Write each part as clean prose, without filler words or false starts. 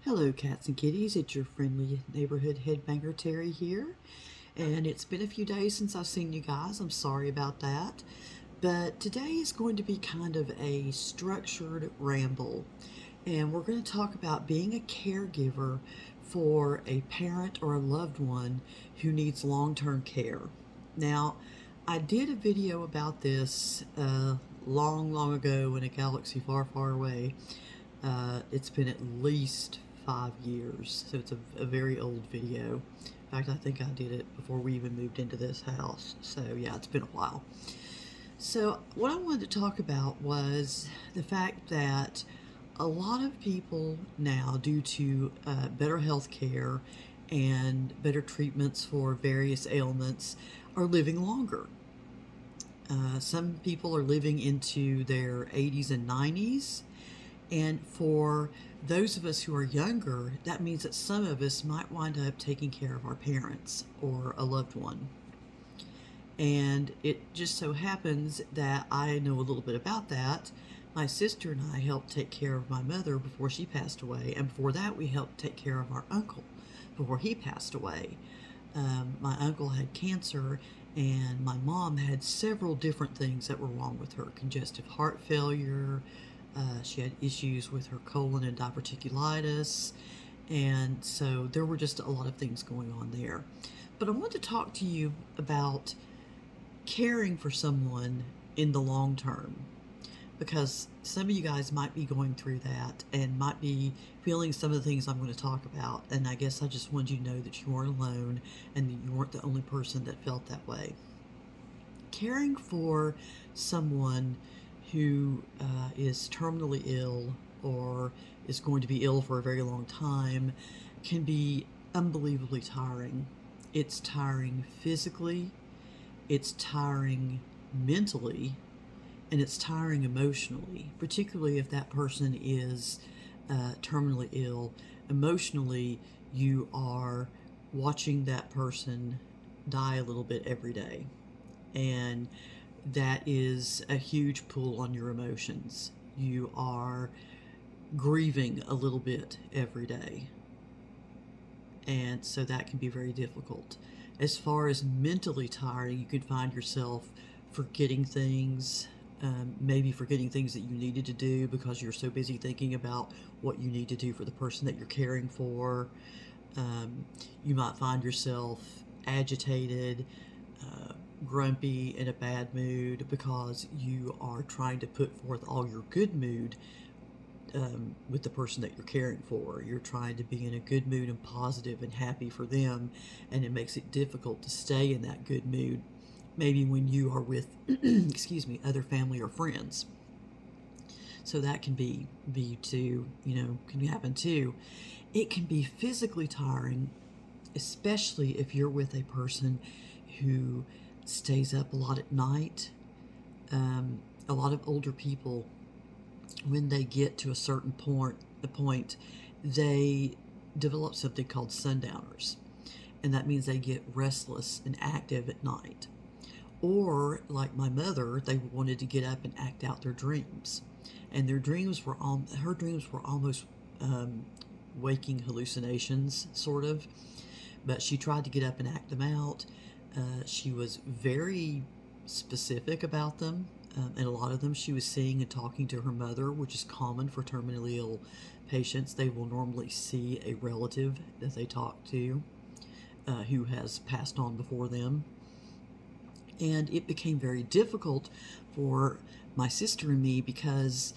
Hello, cats and kitties. It's your friendly neighborhood headbanger Terry here. And it's been a few days since I've seen you guys. I'm sorry about that. But today is going to be kind of a structured ramble. And we're going to talk about being a caregiver for a parent or a loved one who needs long-term care. Now, I did a video about this long ago in a galaxy far away. It's been at least 5 years, so it's a very old video. In fact, I think I did it before we even moved into this house, so yeah, it's been a while. So what I wanted to talk about was the fact that a lot of people now, due to better health care and better treatments for various ailments, are living longer. Some people are living into their 80s and 90s. And for those of us who are younger, that means that some of us might wind up taking care of our parents or a loved one. And it just so happens that I know a little bit about that. My sister and I helped take care of my mother before she passed away, and before that we helped take care of our uncle before he passed away. My uncle had cancer, and my mom had several different things that were wrong with her. Congestive heart failure, she had issues with her colon and diverticulitis, and so there were just a lot of things going on there. But I want to talk to you about caring for someone in the long term, because some of you guys might be going through that and might be feeling some of the things I'm going to talk about, and I guess I just wanted you to know that you weren't alone and that you weren't the only person that felt that way. Caring for someone who is terminally ill or is going to be ill for a very long time can be unbelievably tiring. It's tiring physically, it's tiring mentally, and it's tiring emotionally, particularly if that person is terminally ill. Emotionally, you are watching that person die a little bit every day, and that is a huge pull on your emotions. You are grieving a little bit every day, and so that can be very difficult. As far as mentally tiring, you could find yourself forgetting things, maybe forgetting things that you needed to do because you're so busy thinking about what you need to do for the person that you're caring for. You might find yourself agitated, grumpy, in a bad mood because you are trying to put forth all your good mood with the person that you're caring for. You're trying to be in a good mood and positive and happy for them, and it makes it difficult to stay in that good mood, maybe when you are with other family or friends. So that can be too, can happen too. It can be physically tiring, especially if you're with a person who stays up a lot at night. A lot of older people, when they get to a certain point, they develop something called sundowners, and that means they get restless and active at night. Or, like my mother, they wanted to get up and act out their dreams, and her dreams were almost waking hallucinations, sort of. But she tried to get up and act them out. She was very specific about them, and a lot of them she was seeing and talking to her mother, which is common for terminally ill patients. They will normally see a relative that they talk to who has passed on before them. And it became very difficult for my sister and me because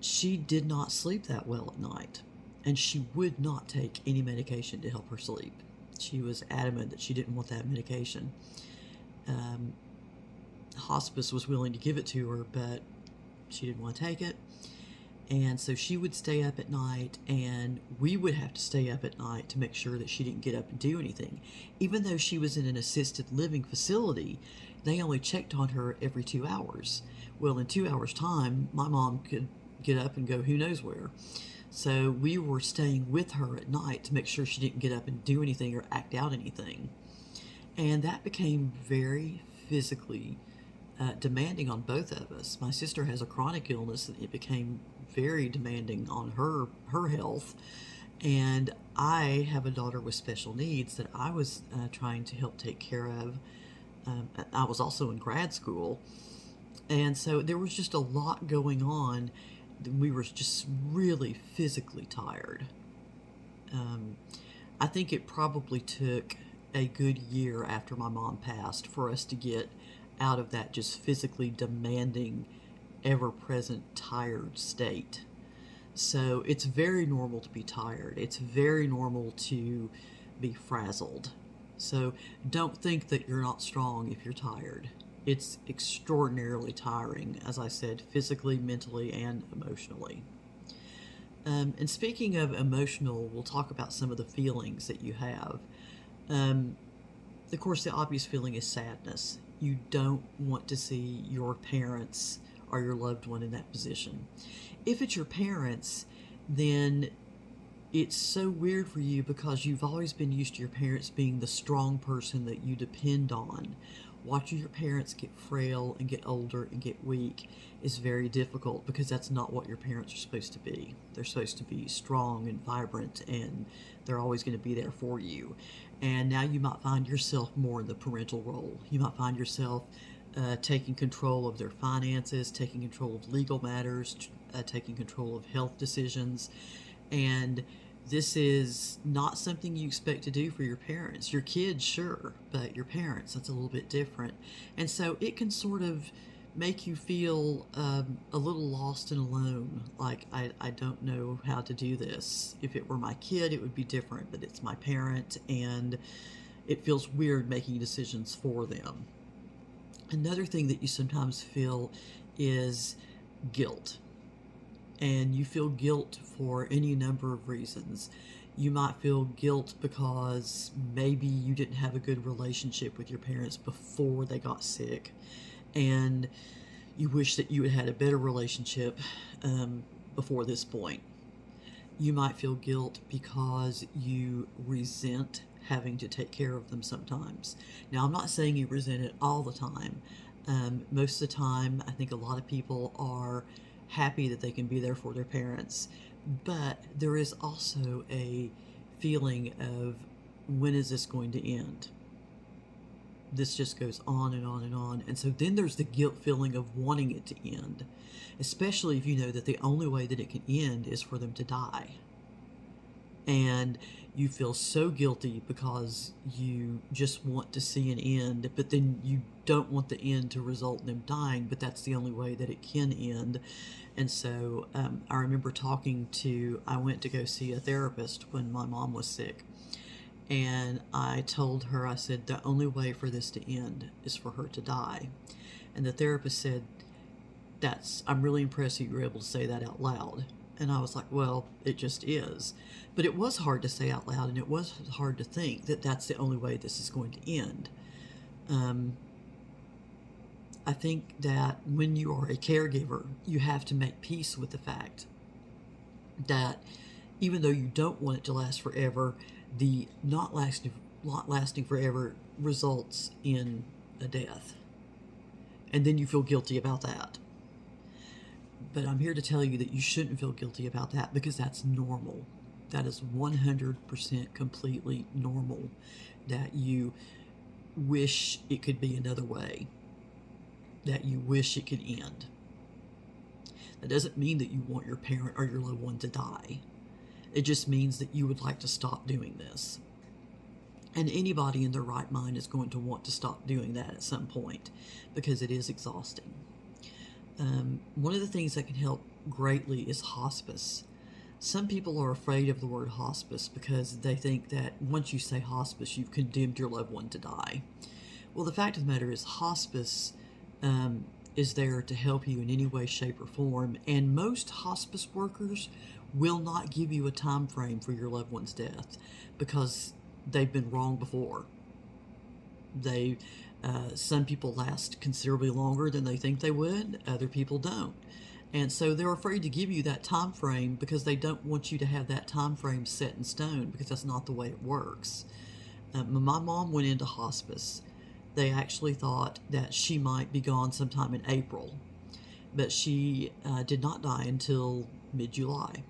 she did not sleep that well at night, and she would not take any medication to help her sleep. She was adamant that she didn't want that medication. Hospice was willing to give it to her, but she didn't want to take it. And so she would stay up at night, and we would have to stay up at night to make sure that she didn't get up and do anything. Even though she was in an assisted living facility, they only checked on her every 2 hours. Well, in 2 hours' time, my mom could get up and go who knows where. So we were staying with her at night to make sure she didn't get up and do anything or act out anything. And that became very physically demanding on both of us. My sister has a chronic illness, and it became very demanding on her health. And I have a daughter with special needs that I was trying to help take care of. I was also in grad school, and so there was just a lot going on. We were just really physically tired. Um, I think it probably took a good year after my mom passed for us to get out of that just physically demanding, ever present, tired state. So it's very normal to be tired. It's very normal to be frazzled. So don't think that you're not strong if you're tired. It's extraordinarily tiring, as I said, physically, mentally, and emotionally. And speaking of emotional, we'll talk about some of the feelings that you have. Um, of course, the obvious feeling is sadness. You don't want to see your parents or your loved one in that position. If it's your parents, then it's so weird for you because you've always been used to your parents being the strong person that you depend on. Watching your parents get frail and get older and get weak is very difficult because that's not what your parents are supposed to be. They're supposed to be strong and vibrant, and they're always going to be there for you. And now you might find yourself more in the parental role. You might find yourself taking control of their finances, taking control of legal matters, taking control of health decisions. And this is not something you expect to do for your parents. Your kids, sure, but your parents, that's a little bit different. And so it can sort of make you feel a little lost and alone, like I don't know how to do this. If it were my kid, it would be different, but it's my parent, and it feels weird making decisions for them. Another thing that you sometimes feel is guilt. And you feel guilt for any number of reasons. You might feel guilt because maybe you didn't have a good relationship with your parents before they got sick, and you wish that you had had a better relationship before this point. You might feel guilt because you resent having to take care of them sometimes. Now, I'm not saying you resent it all the time. Most of the time, I think a lot of people are happy that they can be there for their parents, but there is also a feeling of, when is this going to end? This just goes on and on and on. And so then there's the guilt feeling of wanting it to end, especially if you know that the only way that it can end is for them to die. And you feel so guilty because you just want to see an end, but then you don't want the end to result in them dying, but that's the only way that it can end. And so I remember I went to go see a therapist when my mom was sick. And I told her, I said, the only way for this to end is for her to die. And the therapist said, I'm really impressed that you were able to say that out loud. And I was like, well, it just is. But it was hard to say out loud, and it was hard to think that that's the only way this is going to end. I think that when you are a caregiver, you have to make peace with the fact that even though you don't want it to last forever, the not lasting forever results in a death. And then you feel guilty about that. But I'm here to tell you that you shouldn't feel guilty about that, because that's normal. That is 100% completely normal, that you wish it could be another way, that you wish it could end. That doesn't mean that you want your parent or your loved one to die. It just means that you would like to stop doing this. And anybody in their right mind is going to want to stop doing that at some point, because it is exhausting. One of the things that can help greatly is hospice. Some people are afraid of the word hospice because they think that once you say hospice, you've condemned your loved one to die. Well, the fact of the matter is, hospice is there to help you in any way, shape, or form, and most hospice workers will not give you a time frame for your loved one's death because they've been wrong before. Some people last considerably longer than they think they would, other people don't. And so they're afraid to give you that time frame because they don't want you to have that time frame set in stone, because that's not the way it works. When my mom went into hospice, they actually thought that she might be gone sometime in April, but she did not die until mid-July.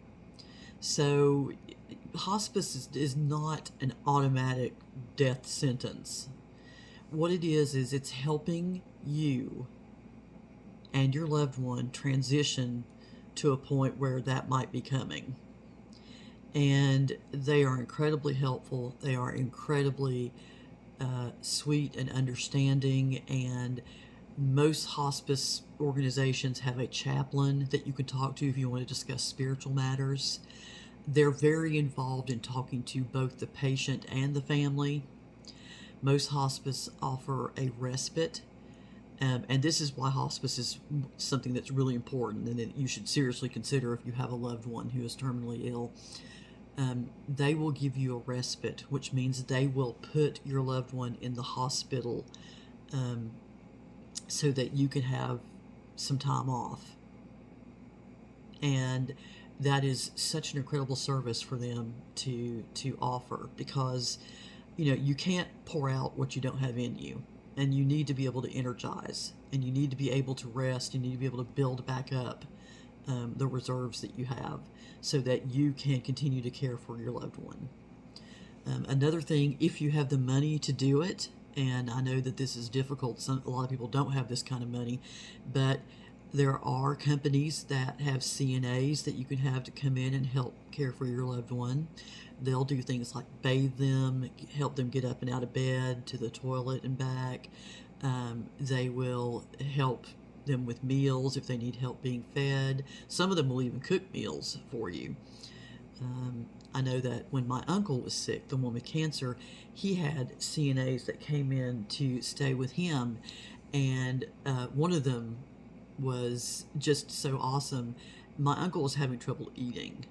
So hospice is not an automatic death sentence. What it is it's helping you and your loved one transition to a point where that might be coming. And they are incredibly helpful. They are incredibly sweet and understanding. And most hospice organizations have a chaplain that you can talk to if you want to discuss spiritual matters. They're very involved in talking to both the patient and the family. Most hospice offer a respite. And this is why hospice is something that's really important and that you should seriously consider if you have a loved one who is terminally ill. They will give you a respite, which means they will put your loved one in the hospital so that you can have some time off. And that is such an incredible service for them to offer, because you can't pour out what you don't have in you, and you need to be able to energize, and you need to be able to rest, you need to be able to build back up the reserves that you have so that you can continue to care for your loved one. Another thing, if you have the money to do it, and I know that this is difficult, a lot of people don't have this kind of money, but there are companies that have CNAs that you can have to come in and help care for your loved one. They'll do things like bathe them, help them get up and out of bed, to the toilet and back. They will help them with meals if they need help being fed. Some of them will even cook meals for you. I know that when my uncle was sick, the one with cancer, he had CNAs that came in to stay with him, and one of them was just so awesome. My uncle was having trouble eating.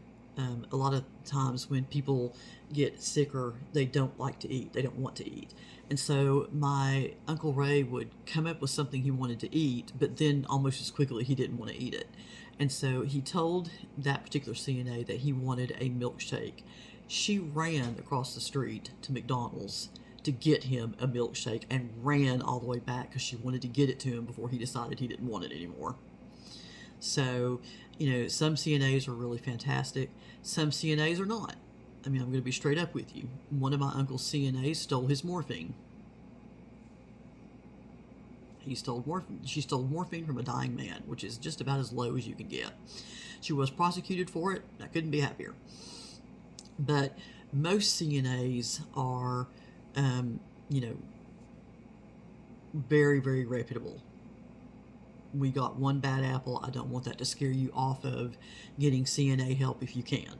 A lot of times when people get sicker, they don't like to eat. They don't want to eat. And so my Uncle Ray would come up with something he wanted to eat, but then almost as quickly he didn't want to eat it. And so he told that particular CNA that he wanted a milkshake. She ran across the street to McDonald's to get him a milkshake and ran all the way back because she wanted to get it to him before he decided he didn't want it anymore. So, some CNAs are really fantastic. Some CNAs are not. I mean, I'm going to be straight up with you. One of my uncle's CNAs stole his morphine. She stole morphine from a dying man, which is just about as low as you can get. She was prosecuted for it. I couldn't be happier. But most CNAs are, very, very reputable. We got one bad apple. I don't want that to scare you off of getting CNA help if you can.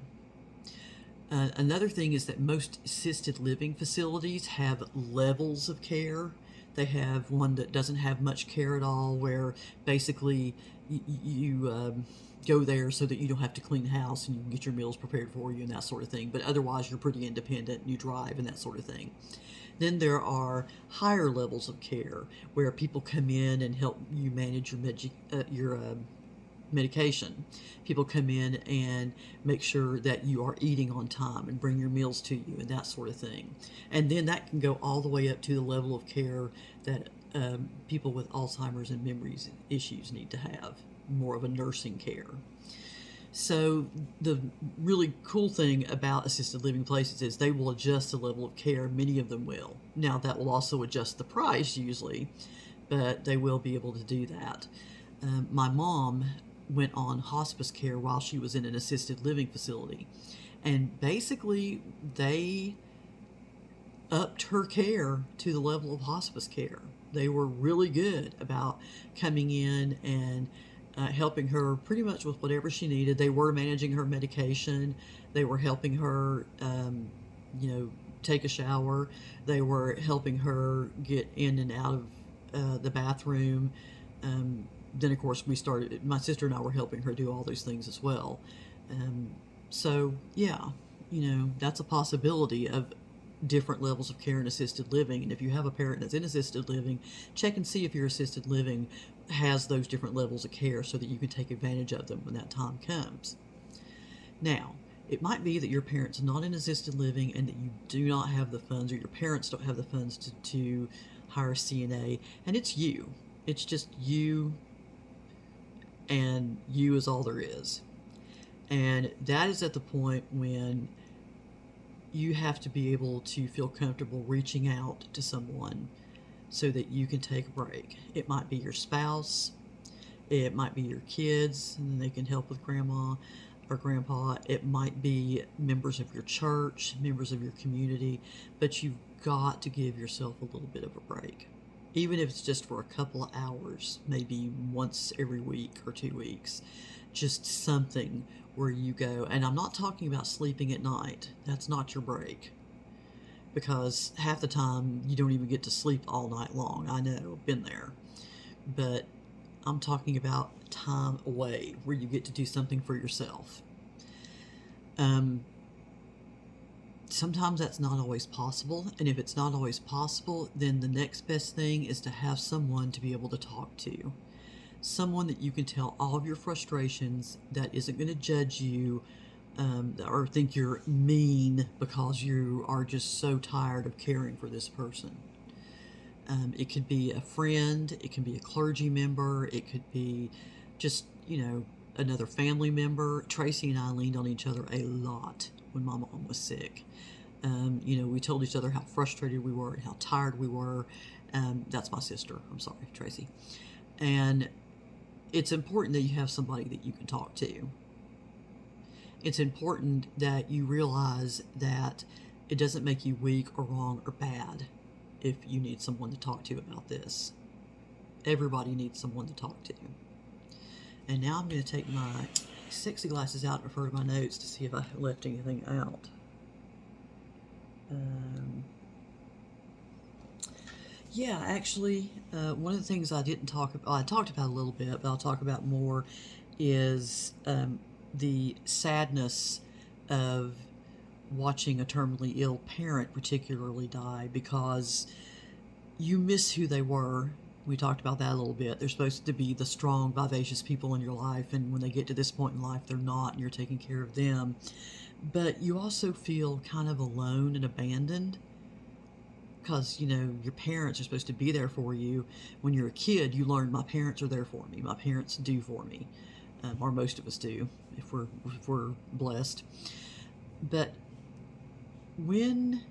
Another thing is that most assisted living facilities have levels of care. They have one that doesn't have much care at all, where basically you go there so that you don't have to clean the house and you can get your meals prepared for you and that sort of thing. But otherwise, you're pretty independent and you drive and that sort of thing. Then there are higher levels of care where people come in and help you manage your medication. People come in and make sure that you are eating on time and bring your meals to you and that sort of thing. And then that can go all the way up to the level of care that people with Alzheimer's and memory issues need to have, more of a nursing care. So the really cool thing about assisted living places is they will adjust the level of care. Many of them will. Now, that will also adjust the price usually, but they will be able to do that. My mom went on hospice care while she was in an assisted living facility, and basically they upped her care to the level of hospice care. They were really good about coming in and helping her pretty much with whatever she needed. They were managing her medication. They were helping her, take a shower. They were helping her get in and out of the bathroom. Then, of course, my sister and I were helping her do all those things as well. So, yeah, that's a possibility of different levels of care in assisted living. And if you have a parent that's in assisted living, check and see if your assisted living has those different levels of care so that you can take advantage of them when that time comes. Now, it might be that your parent's not in assisted living and that you do not have the funds, or your parents don't have the funds to hire a CNA, and it's you. It's just you, and you is all there is. And that is at the point when you have to be able to feel comfortable reaching out to someone so that you can take a break. It might be your spouse, it might be your kids, and they can help with grandma or grandpa. It might be members of your church, members of your community, but you've got to give yourself a little bit of a break. Even if it's just for a couple of hours, maybe once every week or 2 weeks, just something where you go. And I'm not talking about sleeping at night. That's not your break. Because half the time you don't even get to sleep all night long. I know, been there. But I'm talking about time away where you get to do something for yourself. Sometimes that's not always possible, and if it's not always possible, then the next best thing is to have someone to be able to talk to. Someone that you can tell all of your frustrations, that isn't going to judge you or think you're mean because you are just so tired of caring for this person. It could be a friend, it can be a clergy member, it could be just, another family member. Tracy and I leaned on each other a lot when my mom was sick. We told each other how frustrated we were and how tired we were. That's my sister. I'm sorry, Tracy. And it's important that you have somebody that you can talk to. It's important that you realize that it doesn't make you weak or wrong or bad if you need someone to talk to about this. Everybody needs someone to talk to. And now I'm going to take my sexy glasses out and refer to my notes to see if I left anything out. One of the things I didn't talk about, I talked about a little bit, but I'll talk about more, is the sadness of watching a terminally ill parent particularly die, because you miss who they were. We talked about that a little bit. They're supposed to be the strong, vivacious people in your life, and when they get to this point in life, they're not, and you're taking care of them. But you also feel kind of alone and abandoned, because, your parents are supposed to be there for you. When you're a kid, you learn my parents are there for me. My parents do for me, or most of us do, if we're blessed. But when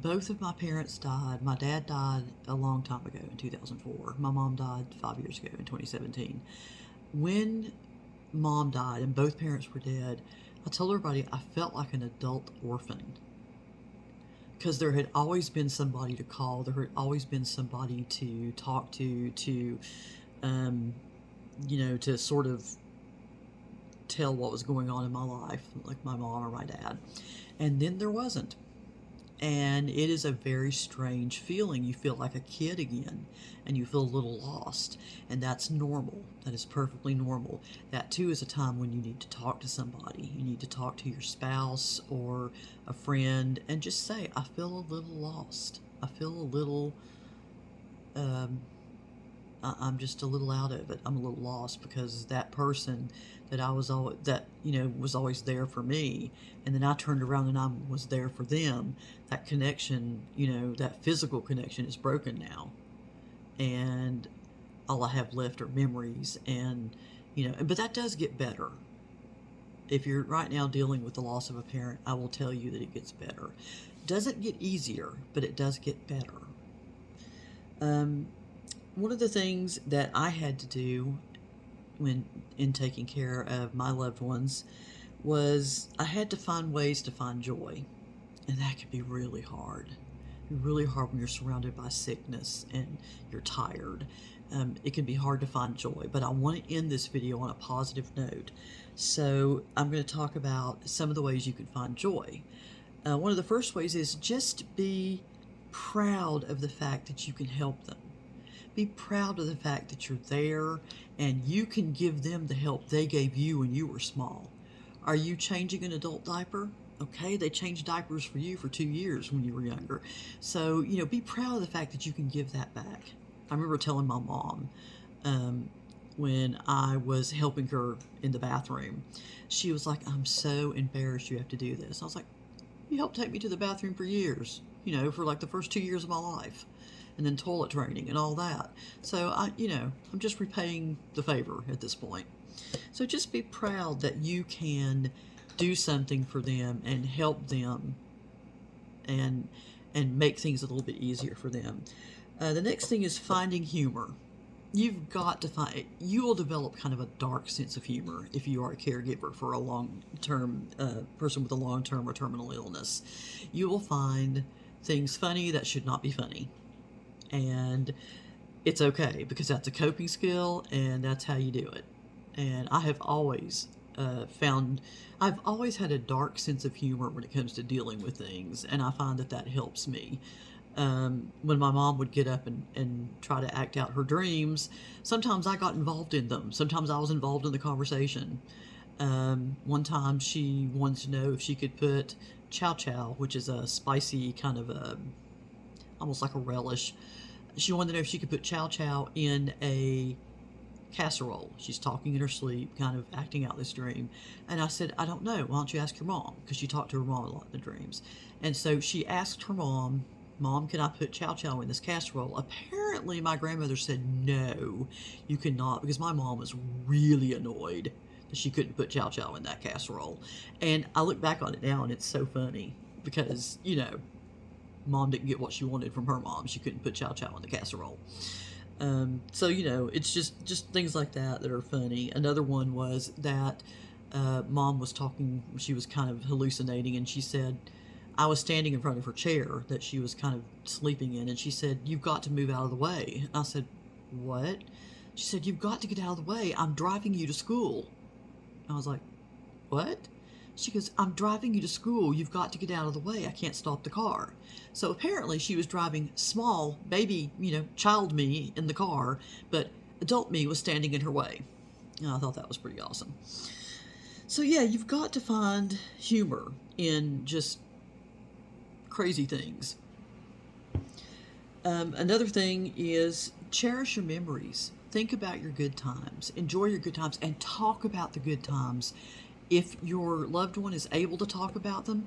both of my parents died, my dad died a long time ago in 2004. My mom died 5 years ago in 2017. When mom died and both parents were dead, I told everybody I felt like an adult orphan, because there had always been somebody to call. There had always been somebody to talk to to sort of tell what was going on in my life, like my mom or my dad. And then there wasn't. And it is a very strange feeling. You feel like a kid again, and you feel a little lost. And that's normal. That is perfectly normal. That too is a time when you need to talk to somebody. You need to talk to your spouse or a friend and just say, I feel a little lost. I feel a little, I'm just a little out of it. I'm a little lost, because that person that I was always, was always there for me, and then I turned around and I was there for them. That connection, that physical connection is broken now, and all I have left are memories. And but that does get better. If you're right now dealing with the loss of a parent, I will tell you that it gets better. It doesn't get easier, but it does get better. One of the things that I had to do when in taking care of my loved ones was I had to find ways to find joy. And that can be really hard. Really hard when you're surrounded by sickness and you're tired. It can be hard to find joy, but I want to end this video on a positive note. So I'm going to talk about some of the ways you can find joy. One of the first ways is just be proud of the fact that you can help them. Be proud of the fact that you're there and you can give them the help they gave you when you were small. Are you changing an adult diaper? Okay, they changed diapers for you for 2 years when you were younger. So, be proud of the fact that you can give that back. I remember telling my mom when I was helping her in the bathroom, she was like, I'm so embarrassed you have to do this. I was like, you helped take me to the bathroom for years, for like the first 2 years of my life. And then toilet training and all that. So, I'm just repaying the favor at this point. So just be proud that you can do something for them and help them and make things a little bit easier for them. The next thing is finding humor. You've got to find, you will develop kind of a dark sense of humor if you are a caregiver for a long-term person with a long-term or terminal illness. You will find things funny that should not be funny. And it's okay, because that's a coping skill and that's how you do it. And I have always I've always had a dark sense of humor when it comes to dealing with things, and I find that helps me. When my mom would get up and try to act out her dreams, sometimes I got involved in them. Sometimes I was involved in the conversation. One time she wanted to know if she could put chow chow, which is a spicy kind of almost like a relish. She wanted to know if she could put chow chow in a casserole. She's talking in her sleep, kind of acting out this dream. And I said, I don't know. Why don't you ask your mom? Because she talked to her mom a lot in the dreams. And so she asked her mom, Mom, can I put chow chow in this casserole? Apparently my grandmother said, no, you cannot, because my mom was really annoyed that she couldn't put chow chow in that casserole. And I look back on it now and it's so funny because, Mom didn't get what she wanted from her mom. She couldn't put chow chow in the casserole. So, it's just things like that are funny. Another one was that Mom was talking, she was kind of hallucinating, and she said, I was standing in front of her chair that she was kind of sleeping in, and she said, you've got to move out of the way. And I said, what? She said, you've got to get out of the way. I'm driving you to school. I was like, what? She goes, I'm driving you to school. You've got to get out of the way. I can't stop the car. So apparently she was driving small baby, child me in the car, but adult me was standing in her way. And I thought that was pretty awesome. So yeah, you've got to find humor in just crazy things. Another thing is cherish your memories. Think about your good times. Enjoy your good times and talk about the good times. If your loved one is able to talk about them,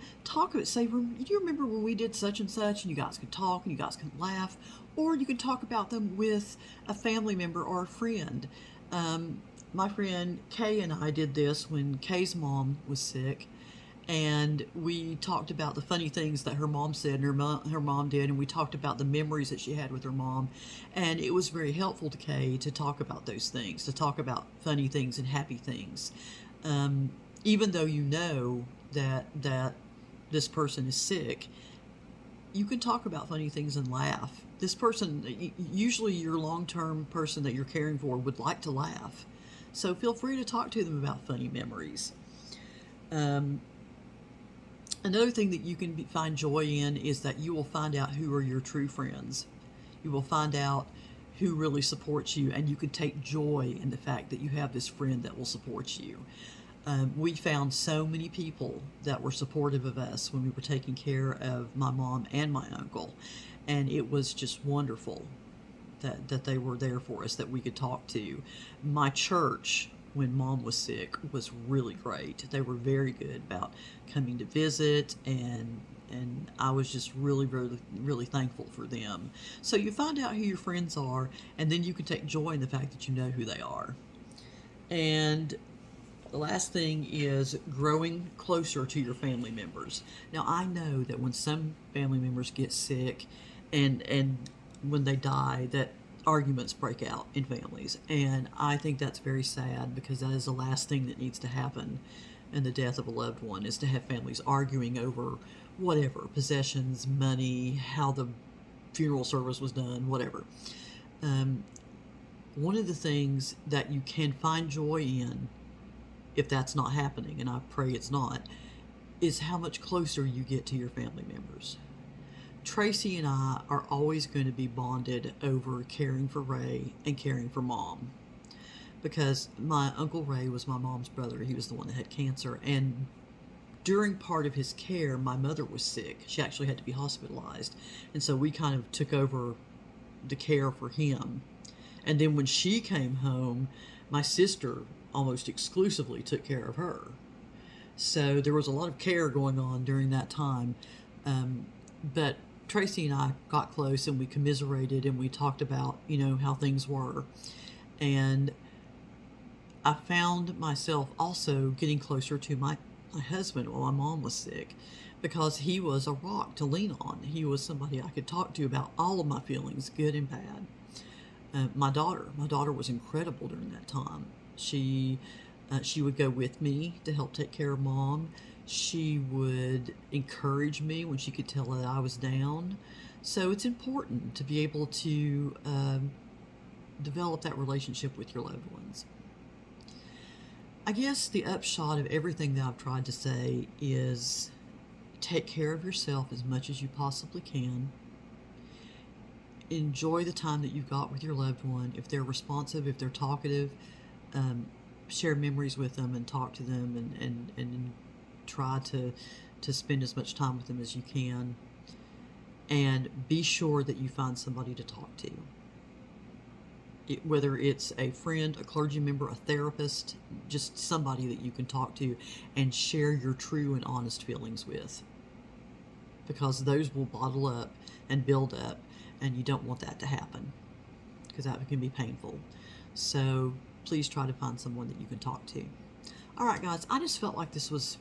say, do you remember when we did such and such, and you guys could talk and you guys could laugh, or you could talk about them with a family member or a friend. My friend Kay and I did this when Kay's mom was sick, and we talked about the funny things that her mom said and her mom did, and we talked about the memories that she had with her mom, and it was very helpful to Kay to talk about those things, to talk about funny things and happy things. Even though you know that this person is sick, you can talk about funny things and laugh. This person, usually your long-term person that you're caring for, would like to laugh. So feel free to talk to them about funny memories. Another thing that you can find joy in is that you will find out who are your true friends. You will find out who really supports you, and you can take joy in the fact that you have this friend that will support you. We found so many people that were supportive of us when we were taking care of my mom and my uncle, and it was just wonderful that they were there for us, that we could talk to. My church, when Mom was sick, was really great. They were very good about coming to visit, and I was just really, really, really thankful for them. So you find out who your friends are, and then you can take joy in the fact that you know who they are. And the last thing is growing closer to your family members. Now, I know that when some family members get sick and when they die, that arguments break out in families. And I think that's very sad, because that is the last thing that needs to happen in the death of a loved one, is to have families arguing over whatever, possessions, money, how the funeral service was done, whatever. One of the things that you can find joy in, if that's not happening, and I pray it's not, is how much closer you get to your family members. Tracy and I are always going to be bonded over caring for Ray and caring for Mom, because my Uncle Ray was my mom's brother. He was the one that had cancer, and during part of his care, my mother was sick. She actually had to be hospitalized, and so we kind of took over the care for him. And then when she came home, my sister almost exclusively took care of her. So there was a lot of care going on during that time. But Tracy and I got close, and we commiserated, and we talked about, how things were. And I found myself also getting closer to my my husband while my mom was sick, because he was a rock to lean on. He was somebody I could talk to about all of my feelings, good and bad. My daughter was incredible during that time. She would go with me to help take care of mom. She would encourage me when she could tell that I was down. So it's important to be able to develop that relationship with your loved ones. I guess the upshot of everything that I've tried to say is take care of yourself as much as you possibly can. Enjoy the time that you've got with your loved one. If they're responsive, if they're talkative, share memories with them and talk to them, and try to spend as much time with them as you can. And be sure that you find somebody to talk to. Whether it's a friend, a clergy member, a therapist, just somebody that you can talk to and share your true and honest feelings with. Because those will bottle up and build up, and you don't want that to happen, because that can be painful. So please try to find someone that you can talk to. All right, guys, I just felt like this was,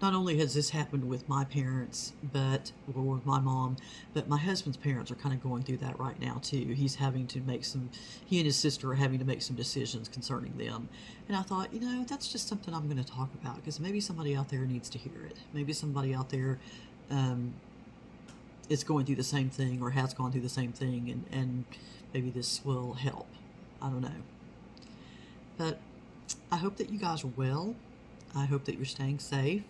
not only has this happened with my parents, or with my mom, but my husband's parents are kind of going through that right now too. He and his sister are having to make some decisions concerning them. And I thought, that's just something I'm going to talk about, because maybe somebody out there needs to hear it. Maybe somebody out there is going through the same thing, or has gone through the same thing, and maybe this will help. I don't know. But I hope that you guys are well. I hope that you're staying safe.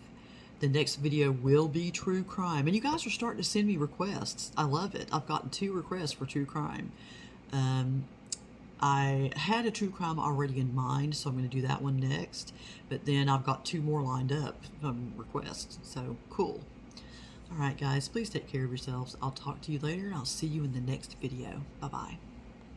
The next video will be true crime. And you guys are starting to send me requests. I love it. I've gotten 2 requests for true crime. I had a true crime already in mind, so I'm going to do that one next. But then I've got 2 more lined up from requests. So, cool. All right, guys, please take care of yourselves. I'll talk to you later, and I'll see you in the next video. Bye-bye.